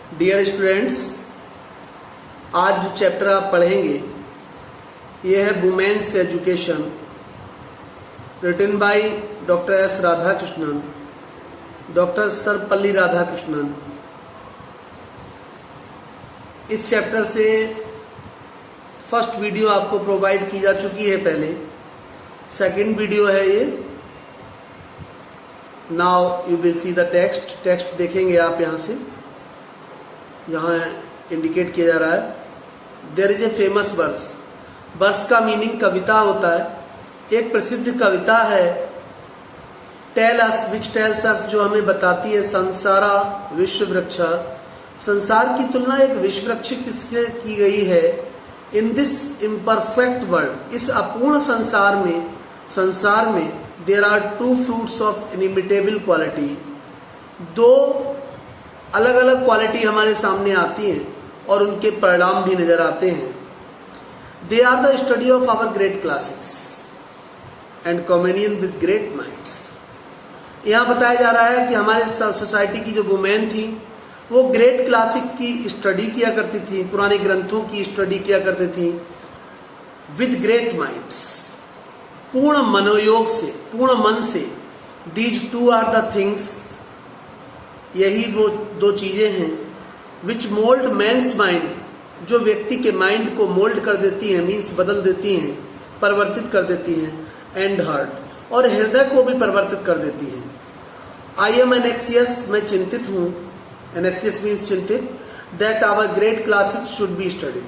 Dear students, आज जो chapter आप पढ़ेंगे ये है women's education, written by doctor S Radhakrishnan, doctor Sarvepalli Radhakrishnan. इस चैप्टर से फर्स्ट वीडियो आपको प्रोवाइड की जा चुकी है पहले, सेकंड वीडियो है ये। Now you will see the text देखेंगे आप यहाँ से, यहाँ इंडिकेट किया जा रहा है। There is a famous verse का मीनिंग कविता होता है। एक प्रसिद्ध कविता है tell us, which tells us, जो हमें बताती है संसारा विश्व वृक्ष, संसार की तुलना एक विश्व वृक्ष किससे की गई है। इन दिस इम्परफेक्ट वर्ल्ड, इस अपूर्ण संसार में there are two fruits of inimitable quality, दो अलग अलग क्वालिटी हमारे सामने आती हैं और उनके परिणाम भी नजर आते हैं। They are the study of our great classics and communion with great minds. यहाँ बताया जा रहा है कि हमारे सोसाइटी की जो वुमेन थी वो ग्रेट क्लासिक की स्टडी किया करती थी, पुराने ग्रंथों की स्टडी किया करती थी विद ग्रेट माइंड्स, पूर्ण मनोयोग से, पूर्ण मन से। These two are the things, यही वो दो चीजें हैं विच मोल्ड मैन्स माइंड, जो व्यक्ति के माइंड को मोल्ड कर देती हैं, मीन्स बदल देती हैं, परिवर्तित कर देती हैं, एंड हार्ट, और हृदय को भी परिवर्तित कर देती हैं। आई एम एनेक्सियस, मैं चिंतित हूं, एनेक्सियस मीन्स चिंतित, that our great classics should be studied,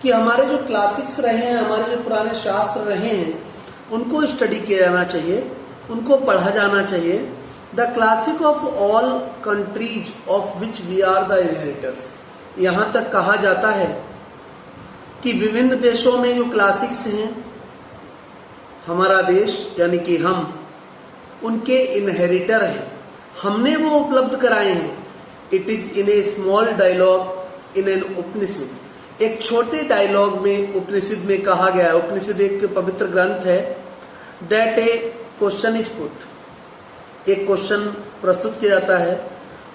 कि हमारे जो क्लासिक्स रहे हैं, हमारे जो पुराने शास्त्र रहे हैं, उनको स्टडी किया जाना चाहिए, उनको पढ़ा जाना चाहिए। The classic of all countries of which we are the inheritors, यहां तक कहा जाता है कि विभिन्न देशों में जो क्लासिक्स हैं, हमारा देश यानी कि हम उनके इनहेरिटर हैं, हमने वो उपलब्ध कराए हैं। It is in a small dialogue in an Upanishad, एक छोटे डायलॉग में उपनिषद में कहा गया है। उपनिषद एक पवित्र ग्रंथ है। That A question is put, एक क्वेश्चन प्रस्तुत किया जाता है।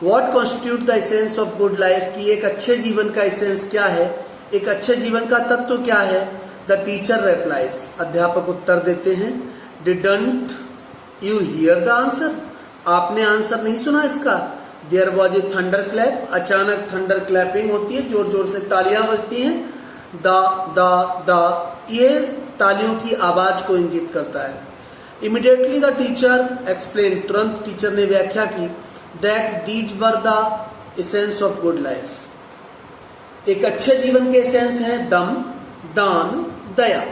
What constitute the essence of good life, की एक अच्छे जीवन का एसेंस क्या है, एक अच्छे जीवन का तत्व क्या है। द टीचर रिप्लाइज, अध्यापक उत्तर देते हैं। Didn't you hear the answer, आपने आंसर नहीं सुना इसका। There was a thunder clap, अचानक थंडर क्लैपिंग होती है, जोर जोर से तालियां बजती हैं। द ये तालियों की आवाज को इंगित करता है। इमीडिएटली द टीचर एक्सप्लेन, तुरंत टीचर ने व्याख्या की, that these were the essence of good life, एक अच्छे जीवन के एसेंस हैं दम, दान, दया।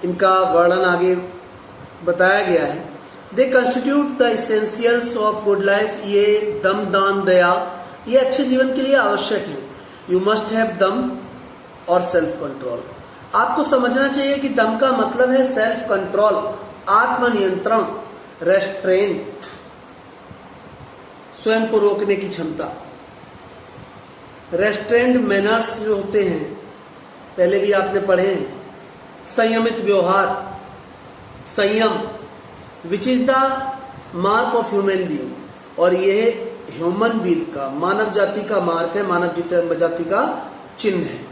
इनका वर्णन आगे बताया गया है। दे constitute the essentials of good life, ये दम, दान, दया ये अच्छे जीवन के लिए आवश्यक है। यू मस्ट हैव दम और सेल्फ कंट्रोल, आपको समझना चाहिए कि दम का मतलब है सेल्फ कंट्रोल, आत्मनियंत्रण, रेस्ट्रेंट, स्वयं को रोकने की क्षमता। रेस्ट्रेंट मैनर्स जो होते हैं, पहले भी आपने पढ़े हैं, संयमित व्यवहार, संयम, which is the mark of human being, और यह ह्यूमन बीइंग का, मानव जाति का मार्क है, मानव जाति का चिन्ह है।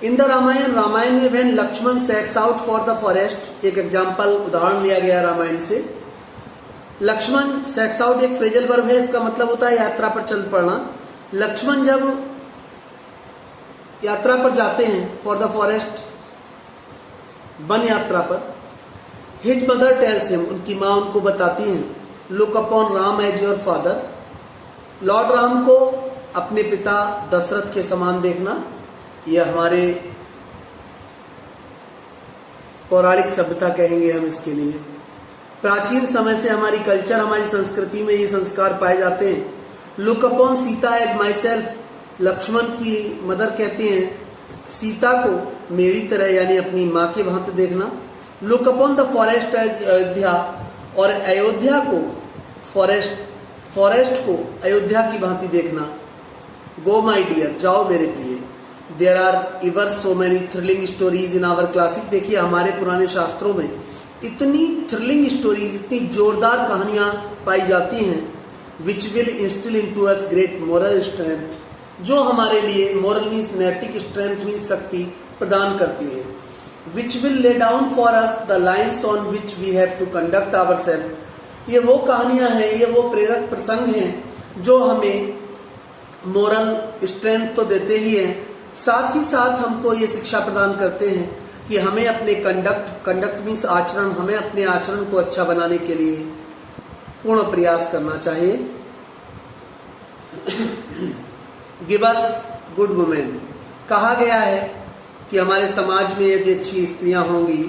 इन द रामायण में when Lakshman sets out for the forest, एक एग्जाम्पल उदाहरण लिया गया रामायण से। लक्ष्मण सेट्स आउट एक फ्रेजल वर्ब है, इसका मतलब होता है यात्रा पर चल पड़ना। लक्ष्मण जब यात्रा पर जाते हैं फॉर द फॉरेस्ट, वन यात्रा पर, हिज मदर टेल्स हिम, उनकी मां उनको बताती हैं, look upon Ram as your father, lord Ram को अपने पिता दशरथ के समान देखना। यह हमारे पौराणिक सभ्यता कहेंगे हम इसके लिए। प्राचीन समय से हमारी कल्चर, हमारी संस्कृति में ये संस्कार पाए जाते हैं। Look upon Sita as my self, Lakshman की मदर कहती हैं सीता को मेरी तरह यानी अपनी माँ के भांति देखना। Look upon the forest as Ayodhya, और अयोध्या को, फॉरेस्ट को अयोध्या की भांति देखना। गो माई डियर, जाओ मेरे प्रिय। There are ever so many thrilling stories in our classic, देखिए हमारे पुराने शास्त्रों में इतनी थ्रिलिंग स्टोरीज, इतनी जोरदार कहानियां पाई जाती हैं which will instil into us great moral strength, जो हमारे लिए मोरल मीन्स नैतिक स्ट्रेंथ मीन्स शक्ति प्रदान करती है। Which will lay down for us the lines on which we have to conduct our self, ये वो कहानियां हैं, ये वो प्रेरक प्रसंग हैं जो हमें मोरल स्ट्रेंथ तो देते ही हैं, साथ ही साथ हमको ये शिक्षा प्रदान करते हैं कि हमें अपने कंडक्ट मीन्स आचरण, हमें अपने आचरण को अच्छा बनाने के लिए पूर्ण प्रयास करना चाहिए। गिव अस गुड वुमेन, कहा गया है कि हमारे समाज में यदि अच्छी स्त्रियां होंगी,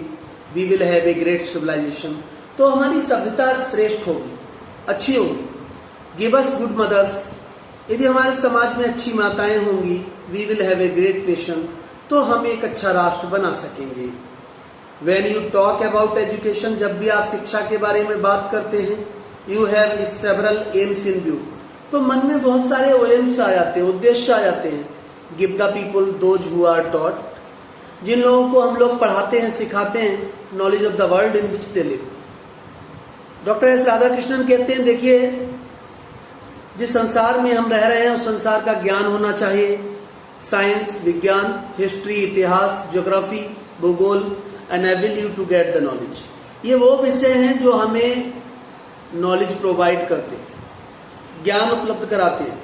we will have a great civilisation, तो हमारी सभ्यता श्रेष्ठ होगी, अच्छी होगी। गिव अस गुड मदर्स, यदि हमारे समाज में अच्छी माताएं होंगी, we will have a great nation, तो हम एक अच्छा राष्ट्र बना सकेंगे। When you talk about education, जब भी आप शिक्षा के बारे में बात करते हैं, you have several aims in view, तो मन में बहुत सारे एम्स आ जाते हैं, उद्देश्य आ जाते हैं। Give the people those who are taught, जिन लोगों को हम लोग पढ़ाते हैं, सिखाते हैं, knowledge of the world in which they live. Doctor S Radhakrishnan कहते हैं, देखिए जिस संसार में हम रह रहे हैं उस संसार का ज्ञान होना चाहिए। साइंस, विज्ञान, हिस्ट्री, इतिहास, ज्योग्राफी, भूगोल enable you to get the knowledge, ये वो विषय हैं जो हमें नॉलेज प्रोवाइड करते हैं, ज्ञान उपलब्ध कराते हैं।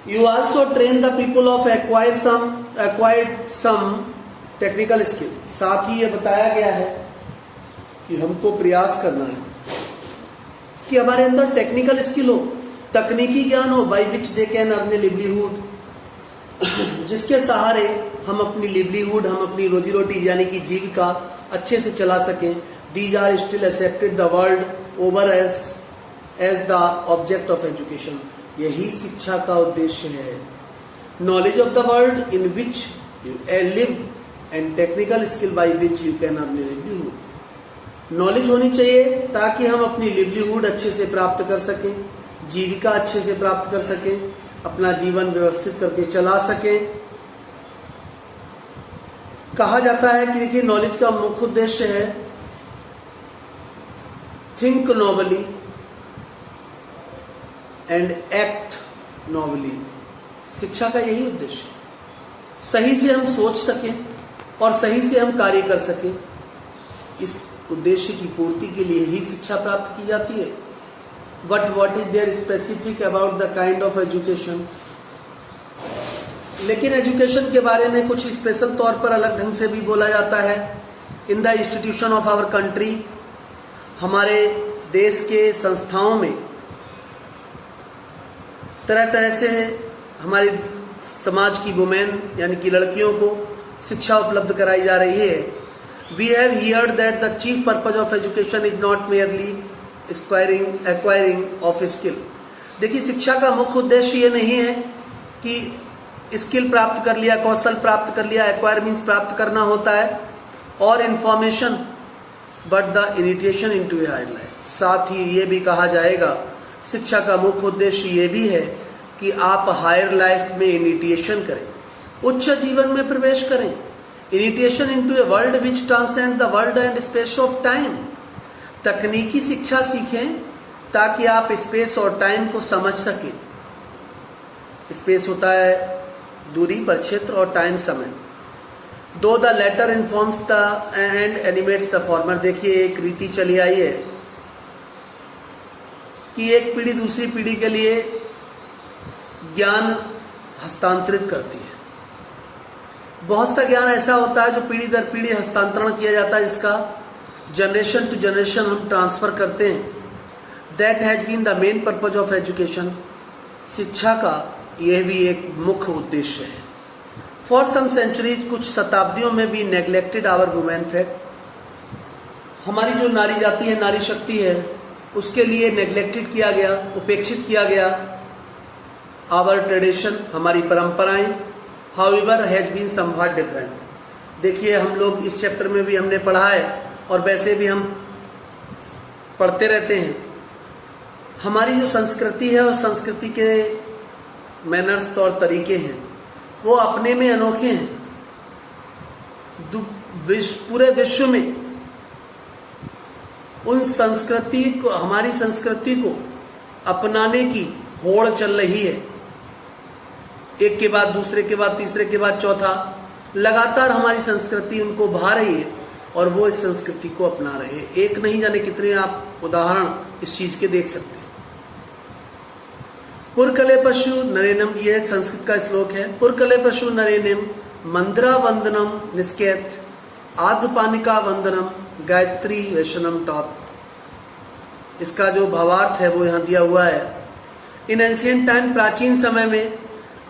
You also train the people of acquired some technical skill, साथ ही ये बताया गया है कि हमको प्रयास करना है कि हमारे अंदर टेक्निकल स्किल हो, तकनीकी ज्ञान हो, by which they can earn a livelihood, जिसके सहारे हम अपनी लिवलीहुड, हम अपनी रोजी रोटी यानी कि जीविका अच्छे से चला सकें। These are still accepted the world over as the object of education, यही शिक्षा का उद्देश्य है। Knowledge of the world in which you live and technical skill by which you can earn a livelihood. Knowledge होनी चाहिए ताकि हम अपनी लिवलीहुड अच्छे से प्राप्त कर सकें, जीविका अच्छे से प्राप्त कर सकें, अपना जीवन व्यवस्थित करके चला सकें। कहा जाता है कि देखिए नॉलेज का मुख्य उद्देश्य है think nobly and act nobly, शिक्षा का यही उद्देश्य है, सही से हम सोच सकें और सही से हम कार्य कर सकें। इस उद्देश्य की पूर्ति के लिए ही शिक्षा प्राप्त की जाती है। But what is there specific about the kind of education, लेकिन एजुकेशन के बारे में कुछ स्पेशल तौर पर अलग ढंग से भी बोला जाता है। In the institution of our country, हमारे देश के संस्थाओं में तरह तरह से हमारी समाज की वुमेन यानी कि लड़कियों को शिक्षा उपलब्ध कराई जा रही है। We have heard that the chief purpose of education is not merely acquiring of skill. देखिए शिक्षा का मुख्य उद्देश्य ये नहीं है कि स्किल प्राप्त कर लिया, कौशल प्राप्त कर लिया, एक्वायर मीन्स प्राप्त करना होता है, और information but the initiation into a higher life. साथ ही ये भी कहा जाएगा शिक्षा का मुख्य उद्देश्य ये भी है कि आप हायर लाइफ में इनिटिएशन करें, उच्च जीवन में प्रवेश करें। Initiation into a world which transcend the world and space of time, तकनीकी शिक्षा सीखें ताकि आप स्पेस और टाइम को समझ सकें। स्पेस होता है दूरी पर क्षेत्र और टाइम समय। Though the latter informs the and animates the former. देखिए एक रीति चली आई है कि एक पीढ़ी दूसरी पीढ़ी के लिए ज्ञान हस्तांतरित करती है। बहुत सा ज्ञान ऐसा होता है जो पीढ़ी दर पीढ़ी हस्तांतरण किया जाता है, इसका जनरेशन टू जनरेशन हम ट्रांसफर करते हैं। That has been the main purpose of education. शिक्षा का यह भी एक मुख्य उद्देश्य है। फॉर सम सेंचुरीज, कुछ शताब्दियों में भी नेग्लेक्टेड आवर वुमेन फैक्ट। हमारी जो नारी जाति है, नारी शक्ति है, उसके लिए नेग्लेक्टेड किया गया, उपेक्षित किया गया। आवर ट्रेडिशन, हमारी परंपराएं, however has been somewhat different. देखिए हम लोग इस चैप्टर में भी हमने पढ़ा है और वैसे भी हम पढ़ते रहते हैं। हमारी जो संस्कृति है और संस्कृति के मैनर्स और तरीके हैं वो अपने में अनोखे हैं। पूरे विश्व में उन संस्कृति को, हमारी संस्कृति को अपनाने की होड़ चल रही है, एक के बाद दूसरे के बाद तीसरे के बाद चौथा, लगातार हमारी संस्कृति उनको भा रही है और वो इस संस्कृति को अपना रहे हैं। एक नहीं जाने कितने आप उदाहरण इस चीज के देख सकते हैं। पुरकले पशु नरेनम, ये एक संस्कृत का श्लोक है। पुरकले पशु नरेनम मंद्रा वंदनम निष्केत आद्यपानिका वंदनम गायत्री वैष्णम टॉप। इसका जो भावार्थ है वो यहां दिया हुआ है। इन एंशियंट टाइम, प्राचीन समय में,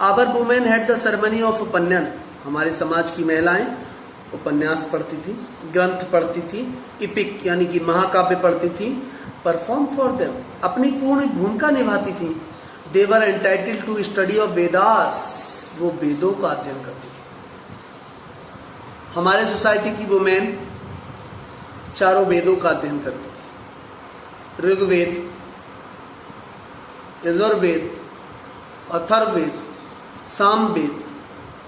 our women had the ceremony of Upanayan, हमारे समाज की महिलाएं उपन्यास पढ़ती थी, ग्रंथ पढ़ती थी, इपिक यानी कि महाकाव्य पढ़ती थी, परफॉर्म फॉर देम, अपनी पूर्ण भूमिका निभाती थी। They were entitled to study of Vedas, वो वेदों का अध्ययन करती थी। हमारे सोसाइटी की वुमेन चारों वेदों का अध्ययन करती थी, ऋग्वेद, यजुर्वेद, अथर्ववेद, सामवेद,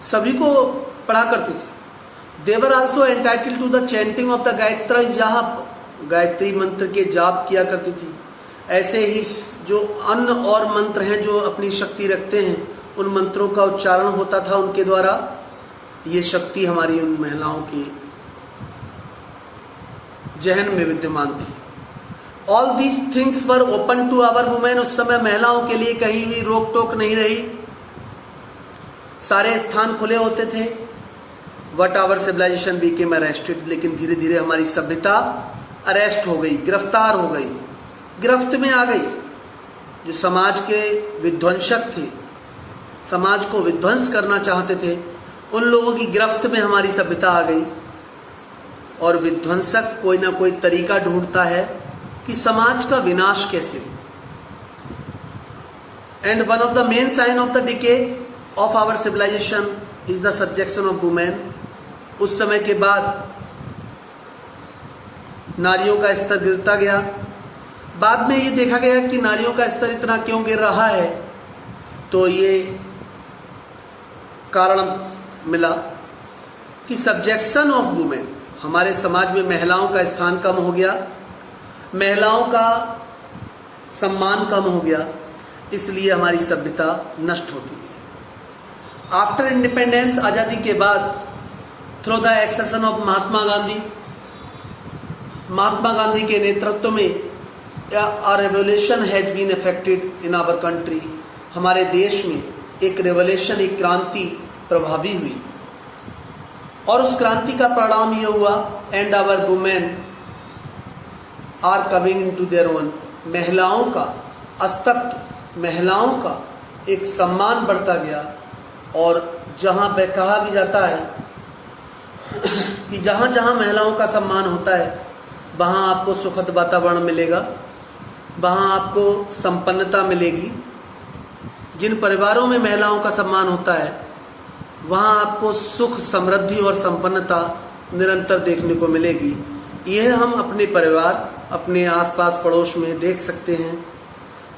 सभी को पढ़ा करती थी। They were also entitled to the chanting of the Gayatri जाप, गायत्री मंत्र के जाप किया करती थी। ऐसे ही जो अन्य और मंत्र हैं जो अपनी शक्ति रखते हैं, उन मंत्रों का उच्चारण होता था उनके द्वारा। ये शक्ति हमारी उन महिलाओं की जहन में विद्यमान थी। All these things were open to our women, उस समय महिलाओं के लिए कहीं भी रोक टोक नहीं रही, सारे स्थान खुले होते थे। But our civilisation became arrested, लेकिन धीरे धीरे हमारी सभ्यता अरेस्ट हो गई, गिरफ्तार हो गई, गिरफ्त में आ गई। जो समाज के विध्वंसक थे, समाज को विध्वंस करना चाहते थे, उन लोगों की गिरफ्त में हमारी सभ्यता आ गई। और विध्वंसक कोई ना कोई तरीका ढूंढता है कि समाज का विनाश कैसे हो। And one of the main sign of the decay of our civilisation is the subjection of women. उस समय के बाद नारियों का स्तर गिरता गया। बाद में ये देखा गया कि नारियों का स्तर इतना क्यों गिर रहा है, तो ये कारण मिला कि सब्जेक्शन ऑफ वुमेन, हमारे समाज में महिलाओं का स्थान कम हो गया, महिलाओं का सम्मान कम हो गया, इसलिए हमारी सभ्यता नष्ट होती गई। आफ्टर इंडिपेंडेंस, आजादी के बाद, through the acceleration of Mahatma Gandhi के नेतृत्व में a revolution has been effected in our country, हमारे देश में एक रेवोल्यूशन, एक क्रांति प्रभावी हुई। और उस क्रांति का परिणाम यह हुआ, and our women are coming into their own, महिलाओं का अस्तित्व, महिलाओं का एक सम्मान बढ़ता गया। और जहां पे कहा भी जाता है कि जहां जहां महिलाओं का सम्मान होता है, वहां आपको सुखद वातावरण मिलेगा, वहां आपको संपन्नता मिलेगी। जिन परिवारों में महिलाओं का सम्मान होता है, वहां आपको सुख, समृद्धि और संपन्नता निरंतर देखने को मिलेगी। यह हम अपने परिवार, अपने आसपास पड़ोस में देख सकते हैं।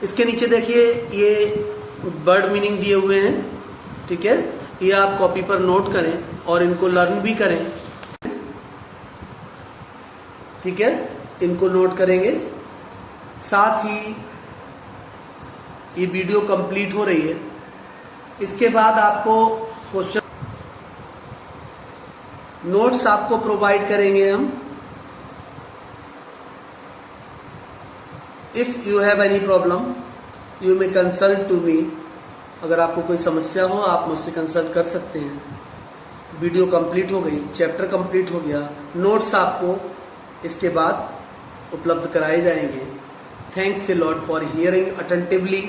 इसके नीचे देखिए, ये वर्ड मीनिंग दिए हुए हैं, ठीक है। ये आप कॉपी पर नोट करें और इनको लर्न भी करें, ठीक है। इनको नोट करेंगे, साथ ही ये वीडियो कंप्लीट हो रही है। इसके बाद आपको क्वेश्चन नोट्स आपको प्रोवाइड करेंगे हम। If you have any problem you may consult to me, अगर आपको कोई समस्या हो आप मुझसे कंसल्ट कर सकते हैं। वीडियो कंप्लीट हो गई, चैप्टर कंप्लीट हो गया, नोट्स आपको इसके बाद उपलब्ध कराए जाएंगे। Thanks a lot for hearing attentively